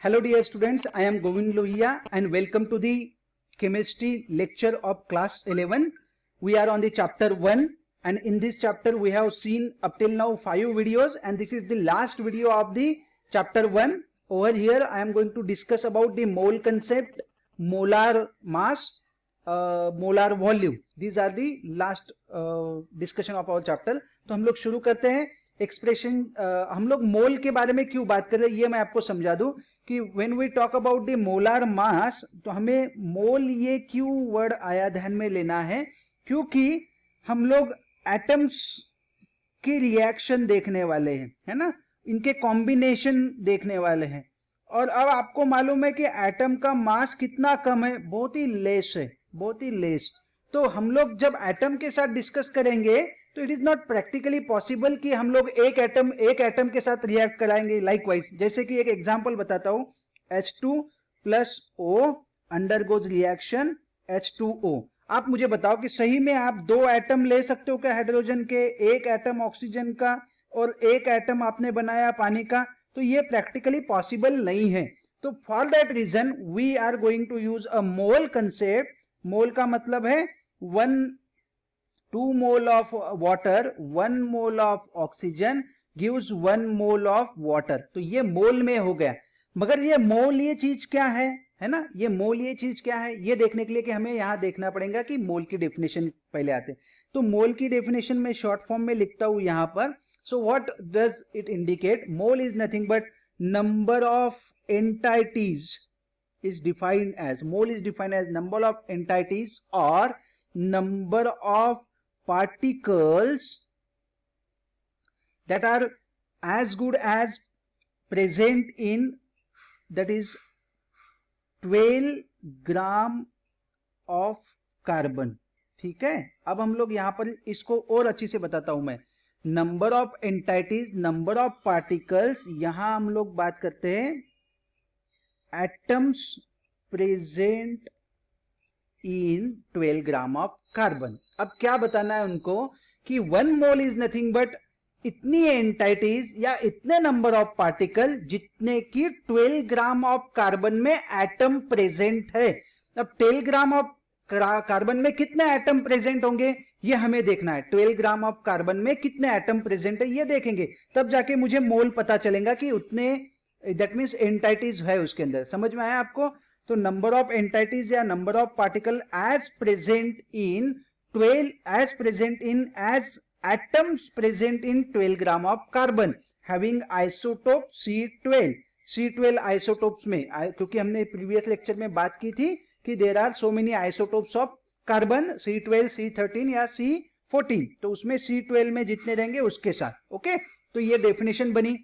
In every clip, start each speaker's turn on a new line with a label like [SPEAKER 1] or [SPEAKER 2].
[SPEAKER 1] Hello dear students, I am Govind Lohia and welcome to the chemistry lecture of class 11. We are on the chapter 1 and in this chapter we have seen up till now 5 videos and this is the last video of the chapter 1. Over here I am going to discuss about the mole concept, molar mass, molar volume. These are the last discussion of our chapter. तो हम लोग शुरू करते हैं. Expression हम लोग मोल के बारे में क्यों बात कर रहे हैं ये मैं आपको समझा दूं कि when we talk about the molar mass तो हमें मोल ये क्यों वर्ड आया ध्यान में लेना है, क्योंकि हम लोग एटम्स की रिएक्शन देखने वाले हैं, है ना, इनके कॉम्बिनेशन देखने वाले हैं. और अब आपको मालूम है कि एटम का मास कितना कम है, बहुत ही लेस है, बहुत ही लेस. तो हम लोग जब एटम के साथ डिस्कस करेंगे तो it is not practically possible कि हम लोग एक एटम के साथ रिएक्ट कराएंगे. लाइकवाइज जैसे कि एक एग्जांपल बताता हूं, H2 plus O undergoes reaction H2O. आप मुझे बताओ कि सही में आप 2 एटम ले सकते हो क्या हाइड्रोजन के, एक एटम ऑक्सीजन का और एक एटम आपने बनाया पानी का? तो ये प्रैक्टिकली पॉसिबल नहीं है. तो for that reason we are going to use a mole concept. Mole का मतलब है 2 mole of water, 1 mole of oxygen gives 1 mole of water. तो ये मोल में हो गया. मगर ये मोल ये चीज क्या है ना, ये मोल ये चीज क्या है ये देखने के लिए कि हमें यहां देखना पड़ेगा कि मोल की डेफिनेशन पहले आते हैं. तो मोल की डेफिनेशन में शॉर्ट फॉर्म में लिखता हूं यहां पर. So what does it indicate? Mole is nothing but number of entities is defined as, mole is defined as number of entities or number of particles that are as good as present in, that is 12 gram of carbon. ठीक है, अब हम लोग यहां पर इसको और अच्छी से बताता हूं मैं. Number of entities, number of particles, यहां हम लोग बात करते हैं atoms present in 12 gram of carbon. अब क्या बताना है उनको कि 1 मोल इज नथिंग बट इतनी एंटाइटीज या इतने नंबर ऑफ पार्टिकल जितने की 12 ग्राम ऑफ कार्बन में एटम प्रेजेंट है. अब 12 ग्राम ऑफ कार्बन में कितने एटम प्रेजेंट होंगे ये हमें देखना है. 12 ग्राम ऑफ कार्बन में कितने एटम प्रेजेंट है ये देखेंगे, तब जाके मुझे मोल पता चलेगा कि उतने, दैट मीन्स एंटाइटीज है उसके अंदर. समझ में आया आपको? तो नंबर ऑफ एंटाइटीज या number of particle as present in 12, as present in, as atoms present in 12 gram of carbon having isotope C12. C12 isotopes में, क्योंकि हमने प्रीवियस लेक्चर में बात की थी कि there are so many isotopes of carbon, C12, C13 या C14. तो उसमें C12 में जितने रहेंगे उसके साथ. ओके, तो ये डेफिनेशन बनी.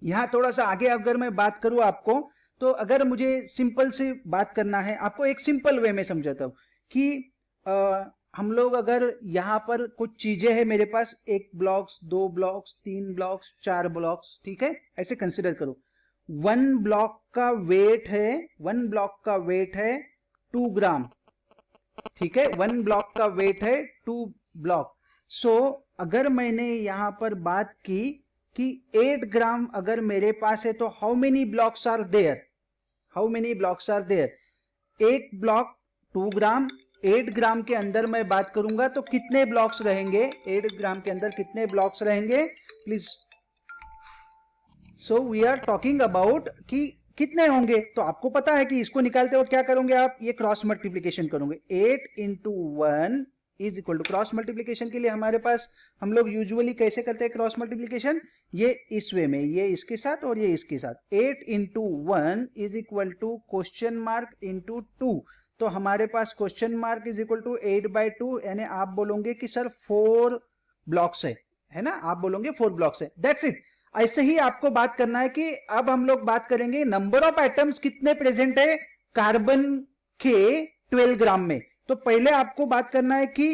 [SPEAKER 1] यहां थोड़ा सा आगे अगर मैं बात करूं आपको, तो अगर मुझे सिंपल से बात करना है, आपको एक सिंपल वे में समझाता हूं कि हम लोग अगर यहां पर कुछ चीजें हैं मेरे पास, 1 ब्लॉक्स, 2 ब्लॉक्स, 3 ब्लॉक्स, 4 ब्लॉक्स, ठीक है, ऐसे कंसिडर करो. 1 ब्लॉक का वेट है, 1 ब्लॉक का वेट है 2 ग्राम. ठीक है, 1 ब्लॉक का वेट है 2 ब्लॉक. सो अगर मैंने यहां पर बात की कि 8 ग्राम अगर मेरे पास है तो how many blocks are there, how many blocks are there? एक ब्लॉक 2 ग्राम, 8 ग्राम के अंदर मैं बात करूंगा तो कितने ब्लॉक्स रहेंगे, 8 ग्राम के अंदर कितने ब्लॉक्स रहेंगे please. So we are talking about कि कितने होंगे. तो आपको पता है कि इसको निकालते वक्त क्या करोगे आप, ये क्रॉस मल्टीप्लीकेशन करोगे. 8 into 1 is equal to, cross multiplication के लिए हमारे पास हम लोग यूजुअली कैसे करते हैं क्रॉस मल्टीप्लीकेशन, ये इस वे में, ये इसके साथ और ये इसके साथ. 8 into 1 is equal to question mark into 2. तो हमारे पास question mark is equal to 8/2, यानी आप बोलोगे कि सर 4 ब्लॉक्स है ना, आप बोलोगे 4 ब्लॉक्स है. That's it. ऐसे ही आपको बात करना है कि अब हम लोग बात करेंगे नंबर ऑफ एटम्स कितने प्रेजेंट है कार्बन के 12 ग्राम में. तो पहले आपको बात करना है कि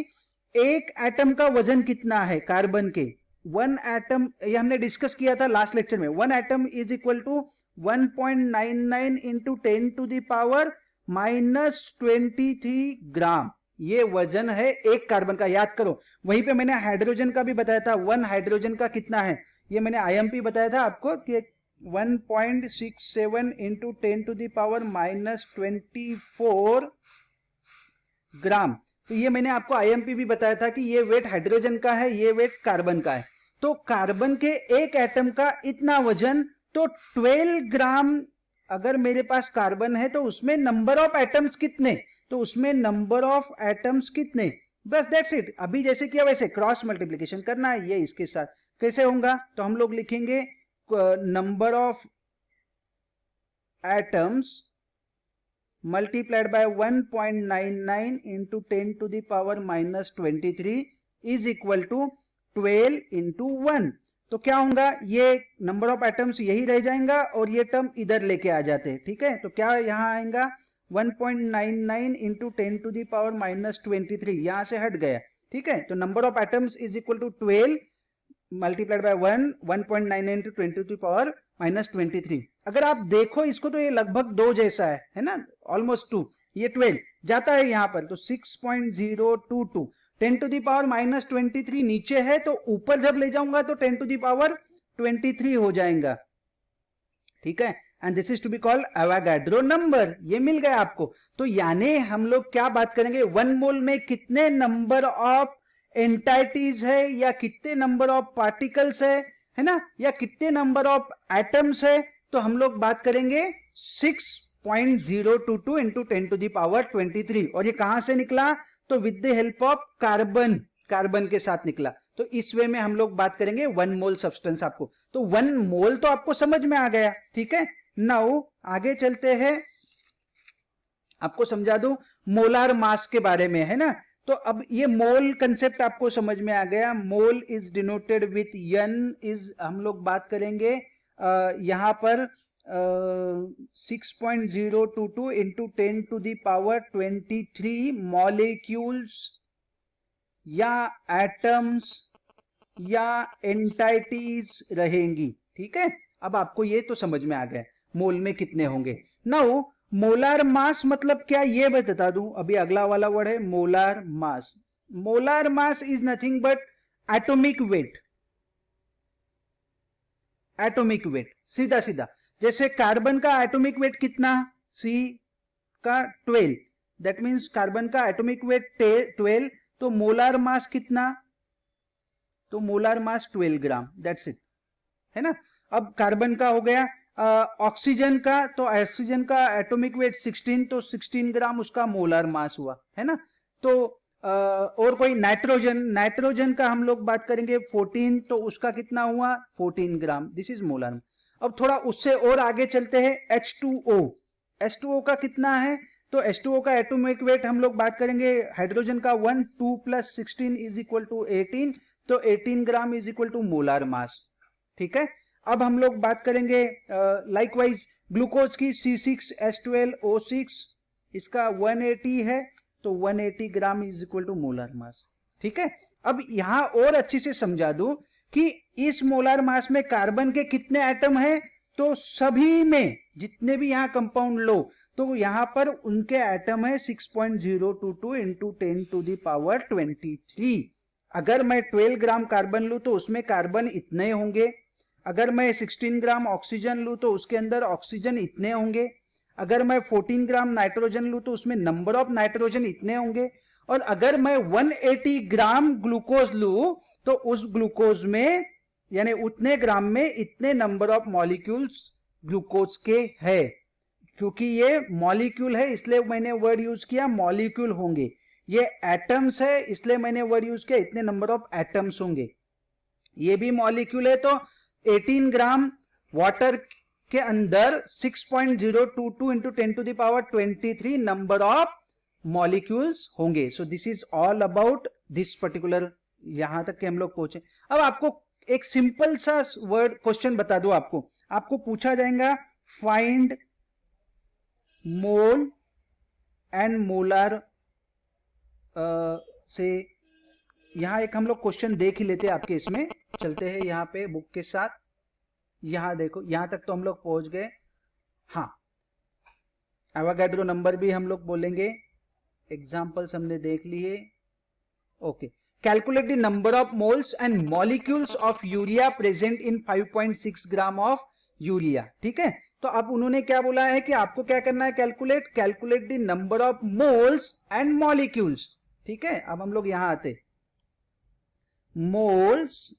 [SPEAKER 1] एक एटम का वजन कितना है कार्बन के. 1 एटम, ये हमने डिस्कस किया था लास्ट लेक्चर में. 1 atom is equal to 1.99 into 10 to the power -23 gram. ये वजन है एक कार्बन का, याद करो. वहीं पे मैंने हाइड्रोजन का भी बताया था, 1 हाइड्रोजन का कितना है, ये मैंने IMP बताया था आपको कि 1.67 इंटू 10 टू द पावर -24 ग्राम। तो ये मैंने आपको आईएमपी भी बताया था कि ये वेट हाइड्रोजन का है, ये वेट कार्बन का है। तो कार्बन के एक एटम का इतना वजन, तो 12 ग्राम अगर मेरे पास कार्बन है तो उसमें नंबर ऑफ एटम्स कितने, तो उसमें नंबर ऑफ एटम्स कितने, बस दैट्स इट। अभी जैसे किया वैसे क्रॉस मल्टीप्लिकेशन करना है, ये इसके साथ कैसे होगा, तो हम लोग लिखेंगे number of atoms multiplied by 1.99 into 10 to the power -23 is equal to 12 into 1। तो क्या होगा, ये नंबर ऑफ एटम्स यही रह जाएगा और ये टर्म इधर लेके आ जाते हैं, ठीक है। तो क्या यहाँ आएगा 1.99 इंटू 10 टू दी पावर -23, यहां से हट गया, ठीक है। तो number of atoms is equal to 12 multiplied by 1.99 into 10 to the power -23। अगर आप देखो इसको तो ये लगभग 2 जैसा है ना, ऑलमोस्ट 2, ये 12 जाता है यहाँ पर, तो 6.022 10 टू दी पावर -23 नीचे है, तो ऊपर जब ले जाऊंगा तो 10 टू दी पावर 23 हो जाएगा, ठीक है। And this is to be called Avogadro number, ये मिल गया आपको। तो यानी हम लोग क्या बात करेंगे, 1 मोल में कितने नंबर ऑफ एंटाइटीज है, या कितने नंबर ऑफ पार्टिकल्स है ना, या कितने नंबर ऑफ एटम्स है, तो हम लोग बात करेंगे 6.022 इंटू 10 टू दी पावर 23। और ये कहां से निकला, तो with the help of carbon, carbon के साथ निकला। तो इस वे में हम लोग बात करेंगे 1 मोल सब्सटेंस आपको। तो 1 मोल तो आपको समझ में आ गया, ठीक है। नाउ आगे चलते हैं, आपको समझा दूं मोलार मास के बारे में, है ना। तो अब ये मोल कंसेप्ट आपको समझ में आ गया। Mole is denoted with N, is हम लोग बात करेंगे यहां पर 6.022 into 10 to the power 23 molecules या एटम्स या एंटाइटीज रहेंगी, ठीक है। अब आपको ये तो समझ में आ गया मोल में कितने होंगे। नाउ मोलार मास मतलब क्या, ये बता दूं। अभी अगला वाला वर्ड है molar mass. Molar mass is nothing but atomic weight, atomic weight, सीधा सीधा। जैसे कार्बन का एटॉमिक वेट कितना, C का 12, दैट मीन्स कार्बन का एटॉमिक वेट 12, तो मोलार मास कितना, तो molar mass 12 gram, that's it, है ना। अब कार्बन का हो गया। ऑक्सीजन का, तो ऑक्सीजन का एटॉमिक वेट 16, तो 16 ग्राम उसका मोलार मास हुआ, है ना। तो और कोई नाइट्रोजन, नाइट्रोजन का हम लोग बात करेंगे 14, तो उसका कितना हुआ 14 ग्राम, दिस इज मोलार। अब थोड़ा उससे और आगे चलते हैं, H2O, H2O का कितना है, तो H2O का एटॉमिक वेट हम लोग बात करेंगे हाइड्रोजन का 1, 2 + 16 इज इक्वल टू 18, तो 18 gram is equal to molar mass, ठीक है। अब हम लोग बात करेंगे लाइकवाइज ग्लूकोज की, C6H12O6, इसका 180 है, तो 180 gram is equal to molar mass, ठीक है। अब यहां और अच्छे से समझा दूं कि इस मोलार मास में कार्बन के कितने एटम हैं, तो सभी में जितने भी यहां कंपाउंड लो, तो यहां पर उनके एटम है 6.022 इंटू 10 टू दी पावर 23। अगर मैं 12 ग्राम कार्बन लूं तो उसमें कार्बन इतने होंगे। अगर मैं 16 ग्राम ऑक्सीजन लूं तो उसके अंदर ऑक्सीजन इतने होंगे। अगर मैं 14 ग्राम नाइट्रोजन लूं तो उसमें नंबर ऑफ नाइट्रोजन इतने होंगे। और अगर मैं 180 ग्राम ग्लूकोज लूं तो उस ग्लूकोज में यानी उतने ग्राम में इतने नंबर ऑफ मॉलिक्यूल्स ग्लूकोज के है। क्योंकि ये मॉलिक्यूल है इसलिए मैंने वर्ड यूज किया मॉलिक्यूल होंगे, ये एटम्स है इसलिए मैंने वर्ड यूज किया इतने नंबर ऑफ एटम्स होंगे। ये भी मॉलिक्यूल है तो 18 ग्राम वाटर के अंदर 6.022 into 10 to the power 23 number of molecules होंगे। So this is all about this particular, यहां तक के हम लोग पहुंचे। अब आपको एक सिंपल सा वर्ड क्वेश्चन बता दो, आपको पूछा जाएगा फाइंड मोल एंड मोलार से। यहां एक हम लोग क्वेश्चन देख ही लेते हैं, आपके इसमें चलते हैं यहां पे बुक के साथ। यहां देखो, यहां तक तो हम लोग पहुंच गए। हाँ, एवोगाड्रो नंबर भी हम लोग बोलेंगे, एग्जांपल्स हमने देख लिए। Okay, calculate the number of moles and molecules of urea present in 5.6 gram of urea, ठीक है। तो अब उन्होंने क्या बोला है कि आपको क्या करना है, calculate the number of moles and molecules, ठीक है। अब हम लोग यहां आते, moles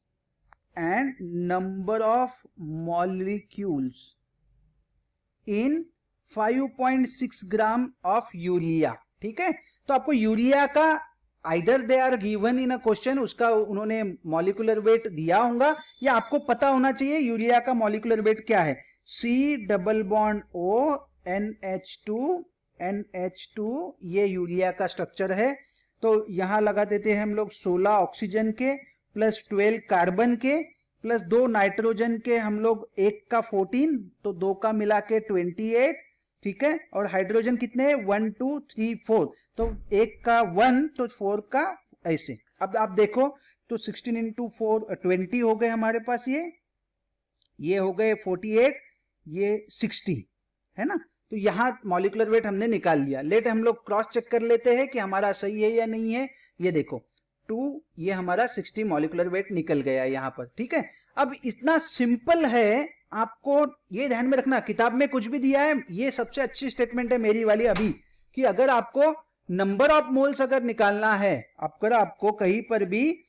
[SPEAKER 1] and number of molecules in 5.6 gram of urea, ठीक है। तो आपको यूरिया का either they are given in a question, उसका उन्होंने मॉलिक्यूलर वेट दिया होगा, या आपको पता होना चाहिए यूरिया का मॉलिक्यूलर वेट क्या है। C double bond O NH2 ये यूरिया का स्ट्रक्चर है। तो यहां लगा देते हैं हम लोग 16 ऑक्सीजन के प्लस 12 कार्बन के प्लस 2 नाइट्रोजन के, हम लोग एक का 14, तो 2 का मिला के 28, ठीक है। और हाइड्रोजन कितने हैं, 1 2 3 4, तो एक का 1 तो 4 का ऐसे। अब आप देखो तो 16 इंटू 4 20 हो गए हमारे पास, ये हो गए 48, ये 60 है ना। तो यहां मॉलिक्यूलर वेट हमने निकाल लिया। लेट हम लोग क्रॉस चेक कर लेते हैं कि हमारा सही है या नहीं है। ये देखो 2, ये हमारा 60 मॉलिक्यूलर वेट निकल गया यहां पर, ठीक है। अब इतना सिंपल है, आपको ये ध्यान में रखना, किताब में कुछ भी दिया है, ये सबसे अच्छी स्टेटमेंट है मेरी वाली अभी, कि अगर आपको नंबर ऑफ मोल्स अगर निकालना है, अगर आपको कहीं पर भी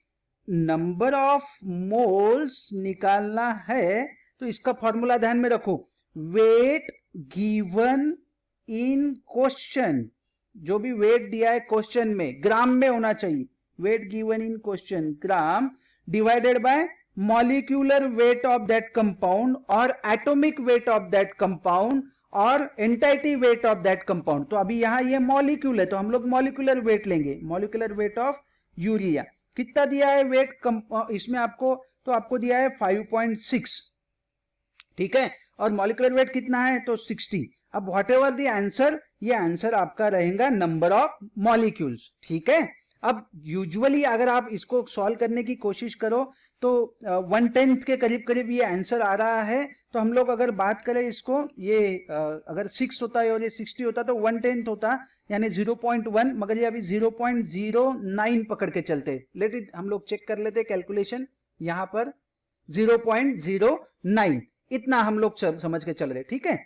[SPEAKER 1] नंबर ऑफ मोल्स निकालना है, तो इसका फॉर्मूला ध्यान में रखो, वेट गिवन इन क्वेश्चन, जो भी वेट दिया है क्वेश्चन में ग्राम में होना चाहिए, weight given in question gram divided by molecular weight of that compound और atomic weight of that compound और entity weight of that compound. तो अभी यहां ये मॉलिक्यूल है तो हम लोग मॉलिक्यूलर वेट लेंगे, मॉलिक्यूलर वेट ऑफ यूरिया कितना दिया है वेट इसमें आपको, तो आपको दिया है 5.6, ठीक है। और मॉलिक्यूलर वेट कितना है, तो 60। अब व्हाट एवर द आंसर, ये आंसर आपका रहेगा नंबर ऑफ मॉलिक्यूल्स, ठीक है। अब यूजुअली अगर आप इसको सॉल्व करने की कोशिश करो तो 1/10 के करीब करीब ये आंसर आ रहा है। तो हम लोग अगर बात करें इसको, ये अगर 6 होता है और ये 60 होता तो 1/10 होता, यानी 0.1, मगर ये अभी 0.09 पकड़ के चलते। लेट इट हम लोग चेक कर लेते कैलकुलेशन, यहां पर 0.09 इतना हम लोग समझ के चल रहे, ठीक है।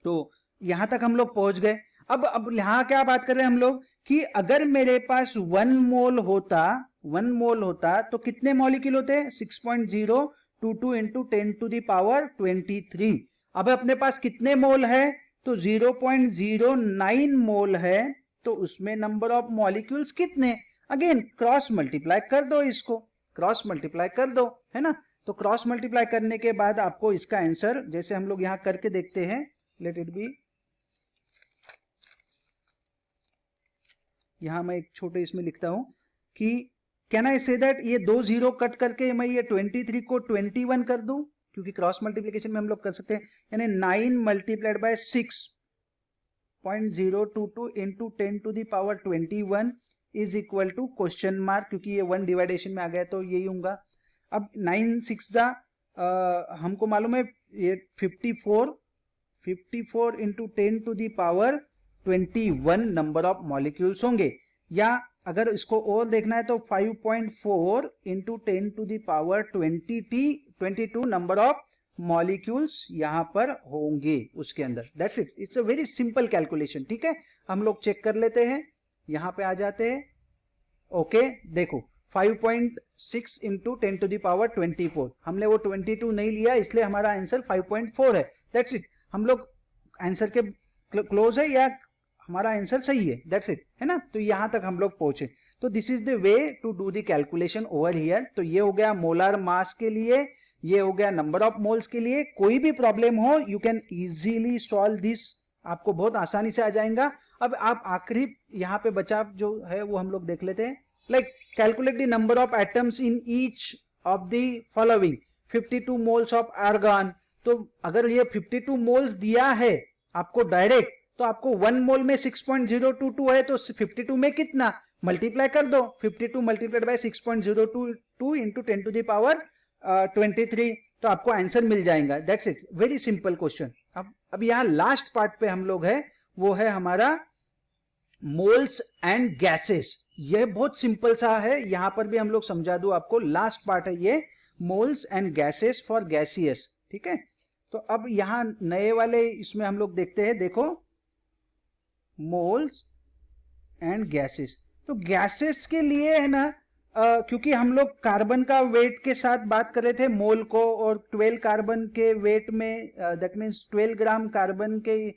[SPEAKER 1] तो यहां तक हम लोग पहुंच गए। अब यहां क्या बात कर रहे हैं हम लोग कि अगर मेरे पास 1 मोल होता तो कितने मॉलिक्यूल होते, 6.022 इंटू 10 टू द पावर 23। अब अपने पास कितने मोल है, तो 0.09 मोल है, तो उसमें नंबर ऑफ मॉलिक्यूल्स कितने, अगेन क्रॉस मल्टीप्लाई कर दो, इसको क्रॉस मल्टीप्लाई कर दो, है ना। तो क्रॉस मल्टीप्लाई करने के बाद आपको इसका आंसर, जैसे हम लोग यहां करके देखते हैं, लेट इट बी, यहां मैं एक छोटे इसमें लिखता हूं कि कैन आई से दैट ये 2 0 कट करके मैं ये 23 को 21 कर दूं, क्योंकि क्रॉस मल्टीप्लिकेशन में हम लोग कर सकते हैं, यानी 9 multiplied by 6.022 into 10 to the power 21 is equal to question mark, क्योंकि ये 1 डिवाइडेशन में आ गया तो यही होगा। अब 9 6 हमको मालूम है ये 54 into 10 to the power 21 number of molecules होंगे, या अगर इसको और देखना है तो 5.4 into 10 to the power 22 number of molecules यहां पर होंगे उसके अंदर। That's it, it's a very simple calculation, ठीक है। हम लोग चेक कर लेते हैं, यहां पे आ जाते हैं, ओके। देखो 5.6 इंटू 10 टू द पावर 24, हमने वो 22 नहीं लिया इसलिए हमारा आंसर 5.4 है। दैट्स इट, हम लोग आंसर के क्लोज है या हमारा आंसर सही है, दैट्स इट, है ना। तो यहां तक हम लोग पहुंचे। तो this is the way to do the calculation over here. तो ये हो गया मोलार मास के लिए, ये हो गया नंबर ऑफ मोल्स के लिए। कोई भी प्रॉब्लम हो you can easily solve this, आपको बहुत आसानी से आ जाएगा। अब आप आखिरी यहाँ पे बचा जो है वो हम लोग देख लेते हैं, like calculate the number of atoms in each of the following, 52 moles of argon. तो अगर ये 52 मोल्स दिया है आपको डायरेक्ट, तो आपको 1 मोल में 6.022 है, तो 52 में कितना मल्टीप्लाई कर दो, 52 multiplied by 6.022 into 10 to the power 23, तो आपको आंसर मिल जाएगा। That's it, very simple question. अब यहाँ लास्ट पार्ट पे हम लोग है, वो है हमारा मोल्स एंड गैसेस। ये बहुत सिंपल सा है, यहां पर भी हम लोग समझा दूं आपको, लास्ट पार्ट है ये, moles and gases for gaseous, ठीक है। तो अब यहाँ नए वाले इसमें हम लोग देखते हैं, देखो मोल्स एंड गैसेस। तो गैसेस के लिए है ना, क्योंकि हम लोग कार्बन का वेट के साथ बात कर रहे थे मोल को, और 12 कार्बन के वेट में दैट मीन्स 12 ग्राम कार्बन के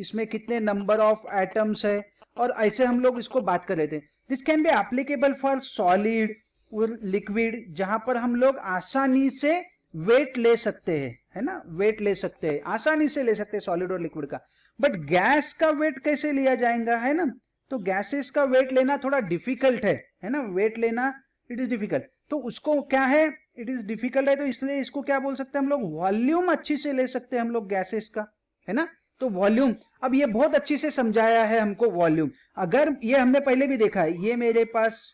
[SPEAKER 1] इसमें कितने नंबर ऑफ एटम्स है, और ऐसे हम लोग इसको बात कर रहे थे। This can be applicable for solid और लिक्विड, जहां पर हम लोग आसानी से वेट ले सकते हैं, है ना, वेट ले सकते हैं, आसानी से ले सकते हैं सॉलिड और लिक्विड का। बट गैस का वेट कैसे लिया जाएगा, है ना, तो गैसेस का वेट लेना थोड़ा डिफिकल्ट है ना, वेट लेना इट इज डिफिकल्ट। तो उसको क्या है, इट इज डिफिकल्ट है, तो इसलिए इसको क्या बोल सकते हैं हम लोग, वॉल्यूम अच्छी से ले सकते हैं हम लोग गैसेस का, है ना। तो वॉल्यूम, अब ये बहुत अच्छी से समझाया है हमको वॉल्यूम। अगर ये हमने पहले भी देखा है, ये मेरे पास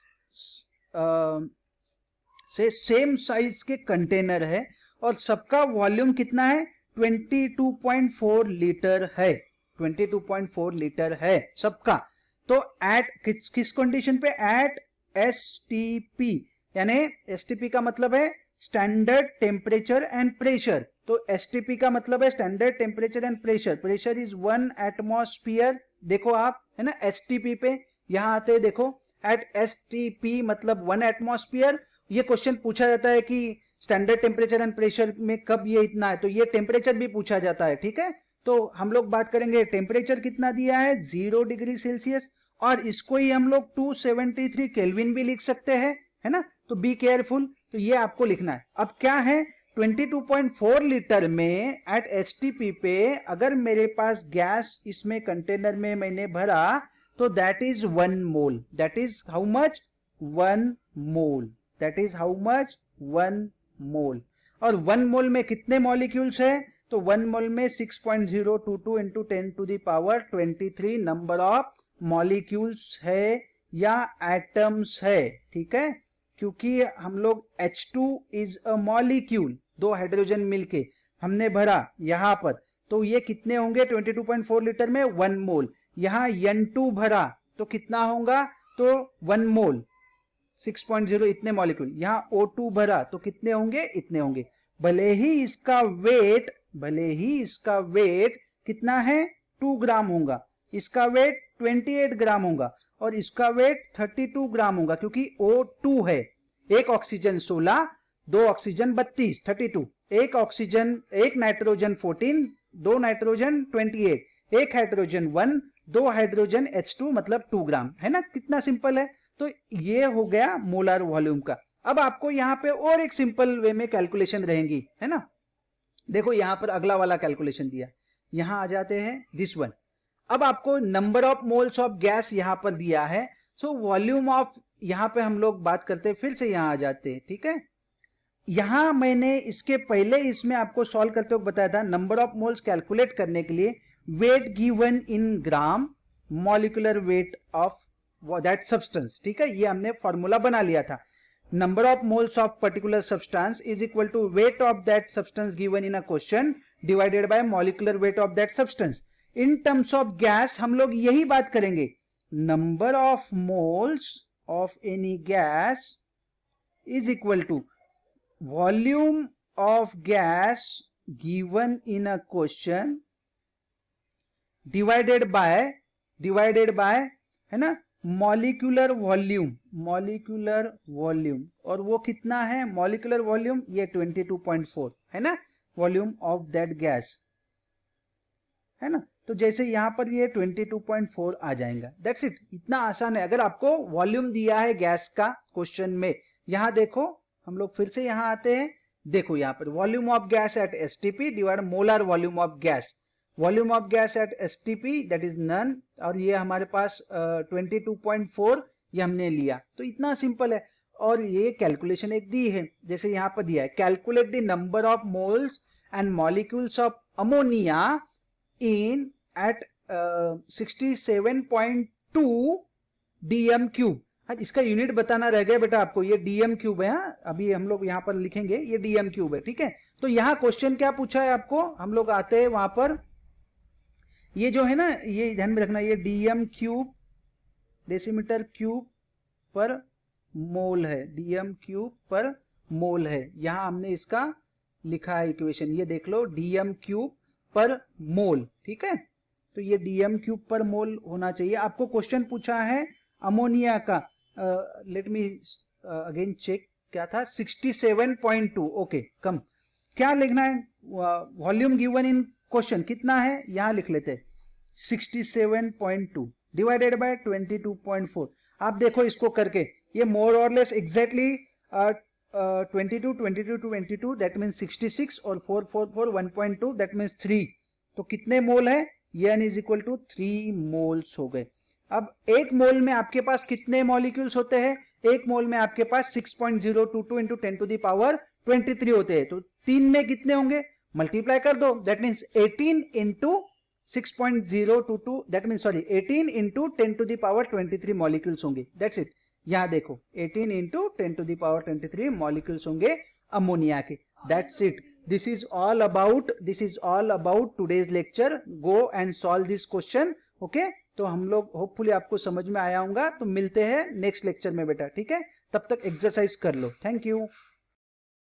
[SPEAKER 1] से सेम साइज के कंटेनर है और सबका वॉल्यूम कितना है, 22.4 लीटर है, 22.4 लीटर है सबका। तो एट किस कंडीशन पे, एट एसटीपी, यानी एसटीपी का मतलब है स्टैंडर्ड टेम्परेचर एंड प्रेशर। तो एसटीपी का मतलब है standard temperature and pressure, pressure is 1 atmosphere. देखो आप, है ना, एसटीपी पे यहां आते हैं, देखो एट एसटीपी मतलब 1 एटमॉस्फेयर। ये क्वेश्चन पूछा जाता है कि स्टैंडर्ड टेम्परेचर एंड प्रेशर में कब ये इतना है, तो ये टेम्परेचर भी पूछा जाता है, ठीक है। तो हम लोग बात करेंगे टेम्परेचर कितना दिया है, 0 डिग्री सेल्सियस, और इसको ही हम लोग 273 केल्विन भी लिख सकते हैं, है ना। तो बी केयरफुल, तो ये आपको लिखना है। अब क्या है, 22.4 लीटर में एट एसटीपी पे अगर मेरे पास गैस इसमें कंटेनर में मैंने भरा, तो that is 1 mole, that is how much, 1 mole, that is how much, 1 मोल। और 1 मोल में कितने मॉलिक्यूल्स है, तो 1 मोल में 6.022 into 10 to the power 23 number of molecules है या एटम्स है, ठीक है। क्योंकि हम लोग H2 is a molecule, 2 hydrogen मिलके हमने भरा यहां पर, तो ये कितने होंगे 22.4 लीटर में 1 मोल। यहां N2 भरा तो कितना होगा, तो 1 मोल, 6.0 इतने मॉलिक्यूल। यहां O2 भरा तो कितने होंगे, इतने होंगे। भले ही इसका वेट कितना है, 2 ग्राम होगा, इसका वेट 28 ग्राम होगा, और इसका वेट 32 ग्राम होगा, क्योंकि O2 है। एक ऑक्सीजन 16, 2 ऑक्सीजन 32, 32, एक ऑक्सीजन, एक नाइट्रोजन 14, 2 नाइट्रोजन 28, एक हाइड्रोजन 1, 2 हाइड्रोजन H2 मतलब 2 ग्राम, है ना, कितना सिंपल है। तो ये हो गया मोलर वॉल्यूम का। अब आपको यहां पे और एक सिंपल वे में कैलकुलेशन रहेंगी, है ना। देखो यहां पर अगला वाला कैलकुलेशन दिया, यहां आ जाते हैं दिस वन। अब आपको number of moles of gas यहां पर दिया है, सो वॉल्यूम ऑफ, यहां पे हम लोग बात करते हैं, फिर से यहां आ जाते हैं, ठीक है। यहां मैंने इसके पहले इसमें आपको सॉल्व करते हुए बताया था, नंबर ऑफ मोल्स कैलकुलेट करने के लिए weight given in gram, molecular weight of that substance, ठीक है, ये हमने फॉर्मूला बना लिया था। Number of moles of particular substance is equal to weight of that substance given in a question divided by molecular weight of that substance. In terms of gas हम लोग यही बात करेंगे, number of moles of any gas is equal to volume of gas given in a question divided bye, है ना, molecular volume, और वो कितना है मॉलिक्यूलर वॉल्यूम, ये 22.4 है ना, वॉल्यूम ऑफ दैट गैस, है ना। तो जैसे यहां पर ये 22.4 आ जाएगा, दैट्स इट, इतना आसान है। अगर आपको वॉल्यूम दिया है गैस का क्वेश्चन में, यहां देखो हम लोग फिर से यहां आते हैं, देखो यहां पर volume of gas at STP divide molar volume of gas, volume of gas at STP that is none, और ये हमारे पास 22.4 ये हमने लिया, तो इतना सिंपल है। और ये कैलकुलेशन एक दी है, जैसे यहां पर दिया है, calculate the number of moles and molecules of ammonia in at 67.2 DM cube. हाँ, इसका यूनिट बताना रह गया बेटा आपको, ये डीएम क्यूब है, हाँ? अभी हम लोग यहाँ पर लिखेंगे ये डीएम क्यूब है, ठीक है। तो यहाँ क्वेश्चन क्या पूछा है आपको, हम लोग आते हैं वहां पर, ये जो है ना, ये ध्यान में रखना, ये डीएम क्यूब डेसीमीटर क्यूब पर मोल है, डीएम क्यूब पर मोल है। यहां हमने इसका लिखा है इक्वेशन, ये देख लो डीएम क्यूब पर मोल, ठीक है। तो ये डीएम क्यूब पर मोल होना चाहिए। आपको क्वेश्चन पूछा है अमोनिया का, लेट मी अगेन चेक, क्या था 67.2, ओके कम। क्या लिखना है, वॉल्यूम गिवन इन क्वेश्चन कितना है, यहां लिख लेते हैं 67.2 डिवाइडेड बाय 22.4। आप देखो इसको करके, ये मोर और लेस एग्जैक्टली 22 दैट मीन्स 66 और 4 4 4 1.2 दैट मीन्स 3। तो कितने मोल है, n is equal to 3 moles हो गए। अब एक मोल में आपके पास कितने मॉलिक्यूल्स होते हैं, एक मोल में आपके पास 6.022 इंटू 10 टू द पावर 23 होते हैं। तो 3 में कितने होंगे, मल्टीप्लाई कर दो, that means 18 into 6.022 that means sorry 18 into 10 to the power 23 molecules होंगे, दैट्स इट। यहां देखो 18 into 10 to the power 23 molecules होंगे अमोनिया के, that's it. This is all about today's lecture. Go and solve this question. Okay? तो हम लोग hopefully आपको समझ में आया होगा। तो मिलते हैं नेक्स्ट लेक्चर में बेटा, ठीक है। तब तक एक्सरसाइज कर लो। Thank you.